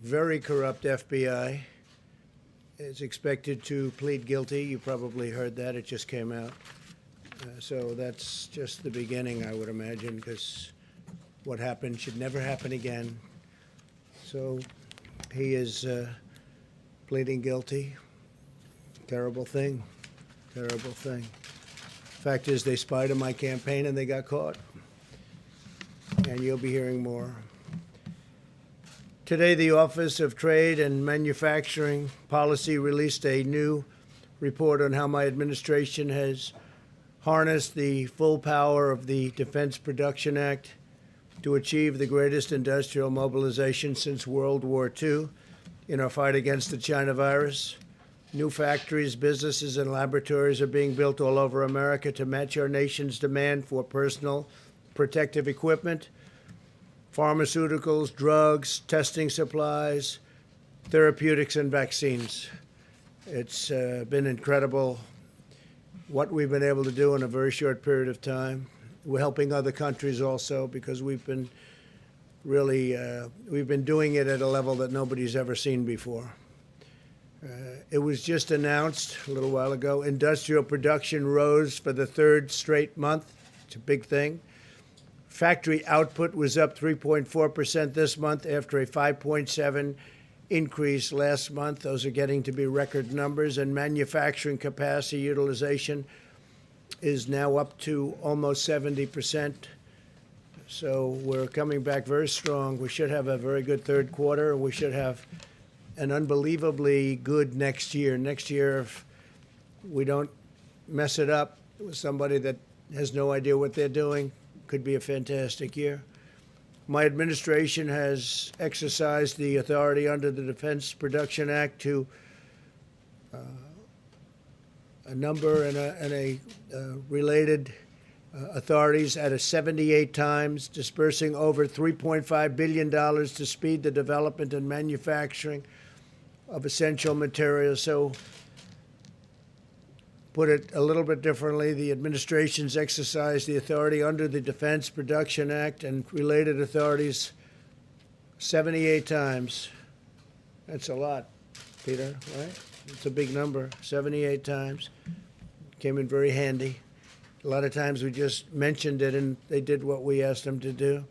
very corrupt FBI is expected to plead guilty. You probably heard that. It just came out. So that's just the beginning, I would imagine, because what happened should never happen again. So he is pleading guilty. Terrible thing. Terrible thing. Fact is, they spied on my campaign and they got caught. And you'll be hearing more. Today, the Office of Trade and Manufacturing Policy released a new report on how my administration has harnessed the full power of the Defense Production Act to achieve the greatest industrial mobilization since World War II in our fight against the China virus. New factories, businesses, and laboratories are being built all over America to match our nation's demand for personal protective equipment, pharmaceuticals, drugs, testing supplies, therapeutics, and vaccines. It's been incredible what we've been able to do in a very short period of time. We're helping other countries also because we've been doing it at a level that nobody's ever seen before. It was just announced a little while ago, industrial production rose for the third straight month. It's a big thing. Factory output was up 3.4% this month after a 5.7% increase last month. Those are getting to be record numbers. And manufacturing capacity utilization is now up to almost 70%. So we're coming back very strong. We should have a very good third quarter. We should have an unbelievably good next year. Next year, if we don't mess it up with somebody that has no idea what they're doing, could be a fantastic year. My administration has exercised the authority under the Defense Production Act to a number and related authorities at a 78 times, dispersing over $3.5 billion to speed the development and manufacturing of essential materials. So, put it a little bit differently, the administration's exercised the authority under the Defense Production Act and related authorities 78 times. That's a lot, Peter, right? It's a big number, 78 times. Came in very handy. A lot of times we just mentioned it and they did what we asked them to do.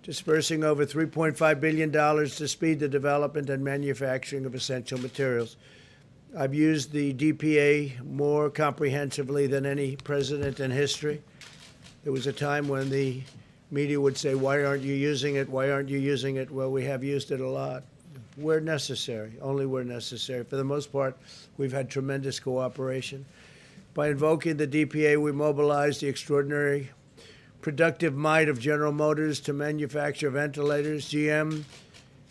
Dispersing over $3.5 billion to speed the development and manufacturing of essential materials. I've used the DPA more comprehensively than any president in history. There was a time when the media would say, why aren't you using it? Why aren't you using it? Well, we have used it a lot. Where necessary, only where necessary. For the most part, we've had tremendous cooperation. By invoking the DPA, we mobilized the extraordinary productive might of General Motors to manufacture ventilators. GM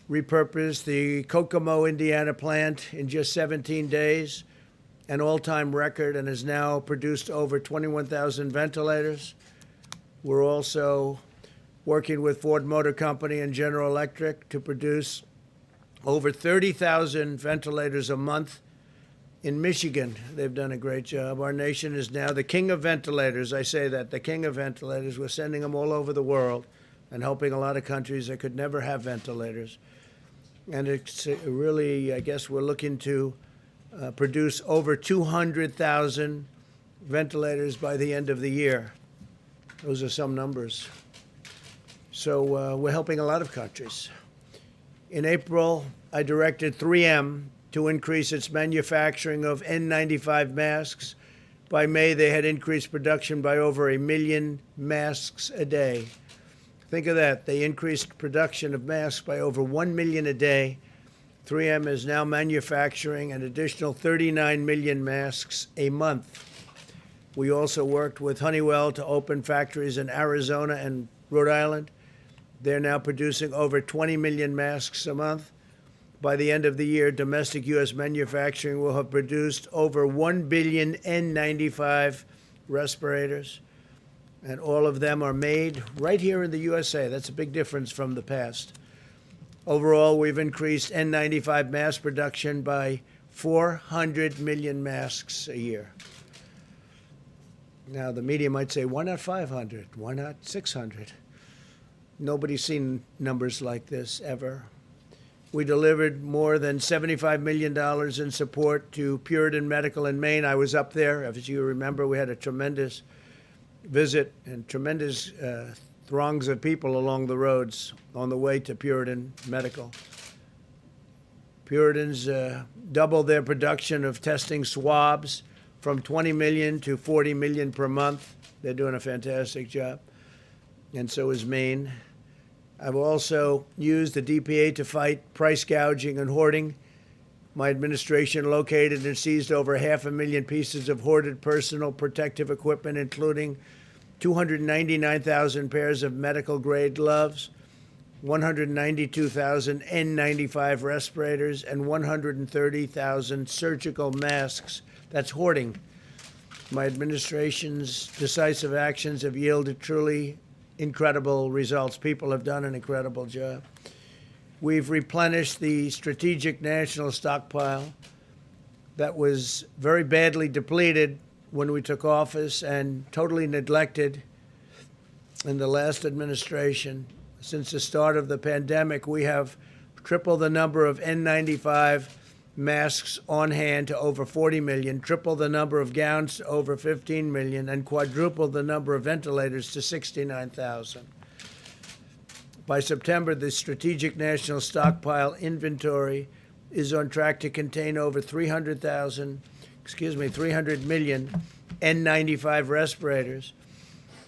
repurposed the Kokomo, Indiana plant in just 17 days, an all-time record, and has now produced over 21,000 ventilators. We're also working with Ford Motor Company and General Electric to produce over 30,000 ventilators a month. In Michigan, they've done a great job. Our nation is now the king of ventilators. I say that, the king of ventilators. We're sending them all over the world and helping a lot of countries that could never have ventilators. And it's really, I guess we're looking to produce over 200,000 ventilators by the end of the year. Those are some numbers. So we're helping a lot of countries. In April, I directed 3M to increase its manufacturing of N95 masks. By May, they had increased production by over 1 million masks a day. Think of that. They increased production of masks by over 1 million a day. 3M is now manufacturing an additional 39 million masks a month. We also worked with Honeywell to open factories in Arizona and Rhode Island. They're now producing over 20 million masks a month. By the end of the year, domestic U.S. manufacturing will have produced over 1 billion N95 respirators. And all of them are made right here in the USA. That's a big difference from the past. Overall, we've increased N95 mask production by 400 million masks a year. Now, the media might say, why not 500? Why not 600? Nobody's seen numbers like this ever. We delivered more than $75 million in support to Puritan Medical in Maine. I was up there. As you remember, we had a tremendous visit and tremendous throngs of people along the roads on the way to Puritan Medical. Puritans doubled their production of testing swabs from 20 million to 40 million per month. They're doing a fantastic job, and so is Maine. I've also used the DPA to fight price gouging and hoarding. My administration located and seized over 500,000 pieces of hoarded personal protective equipment, including 299,000 pairs of medical-grade gloves, 192,000 N95 respirators, and 130,000 surgical masks. That's hoarding. My administration's decisive actions have yielded truly incredible results. People have done an incredible job. We've replenished the strategic national stockpile that was very badly depleted when we took office and totally neglected in the last administration. Since the start of the pandemic, we have tripled the number of N95 masks on hand to over 40 million, tripled the number of gowns to over 15 million, and quadrupled the number of ventilators to 69,000. By September, the strategic national stockpile inventory is on track to contain over 300 million N95 respirators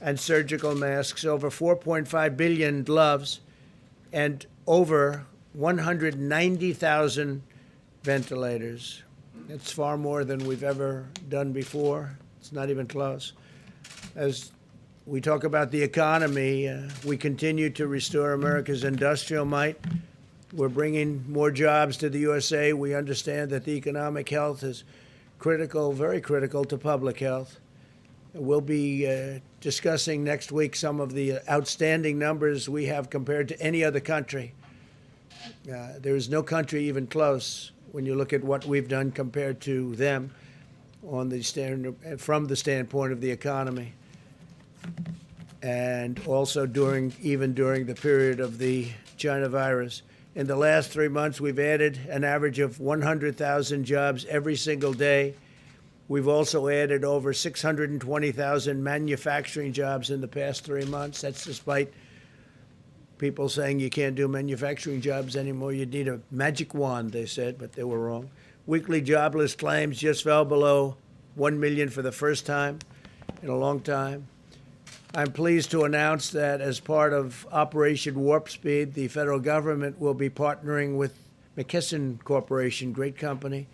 and surgical masks, over 4.5 billion gloves, and over 190,000 ventilators. It's far more than we've ever done before. It's not even close. As we talk about the economy, we continue to restore America's industrial might. We're bringing more jobs to the USA. We understand that the economic health is critical, very critical to public health. We'll be discussing next week some of the outstanding numbers we have compared to any other country. There is no country even close when you look at what we've done compared to them on the from the standpoint of the economy, and also even during the period of the China virus. In the last 3 months, we've added an average of 100,000 jobs every single day. We've also added over 620,000 manufacturing jobs in the past 3 months. That's despite people saying you can't do manufacturing jobs anymore. You need a magic wand, they said, but they were wrong. Weekly jobless claims just fell below 1 million for the first time in a long time. I'm pleased to announce that as part of Operation Warp Speed, the federal government will be partnering with McKesson Corporation, great company,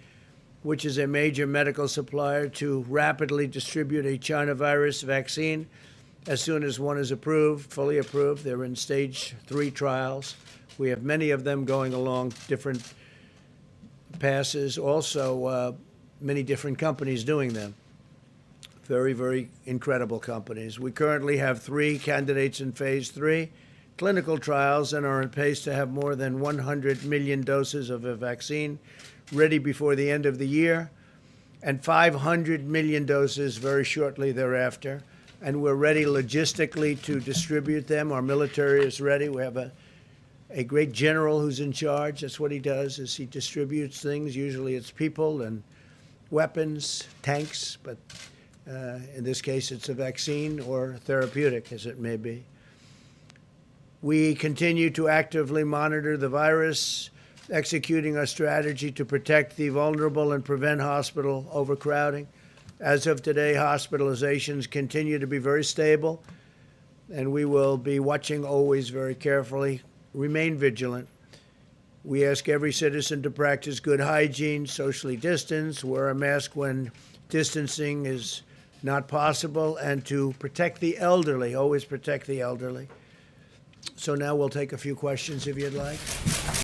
which is a major medical supplier, to rapidly distribute a China virus vaccine as soon as one is approved, fully approved. They're in stage 3 trials. We have many of them going along different passes, also many different companies doing them. Very, very incredible companies. We currently have 3 candidates in phase 3 clinical trials and are on pace to have more than 100 million doses of a vaccine ready before the end of the year, and 500 million doses very shortly thereafter. And we're ready logistically to distribute them. Our military is ready. We have a great general who's in charge. That's what he does, is he distributes things. Usually it's people and weapons, tanks, but in this case it's a vaccine or therapeutic, as it may be. We continue to actively monitor the virus, executing our strategy to protect the vulnerable and prevent hospital overcrowding. As of today, hospitalizations continue to be very stable, and we will be watching always very carefully. Remain vigilant. We ask every citizen to practice good hygiene, socially distance, wear a mask when distancing is not possible, and to protect the elderly, always protect the elderly. So now we'll take a few questions if you'd like.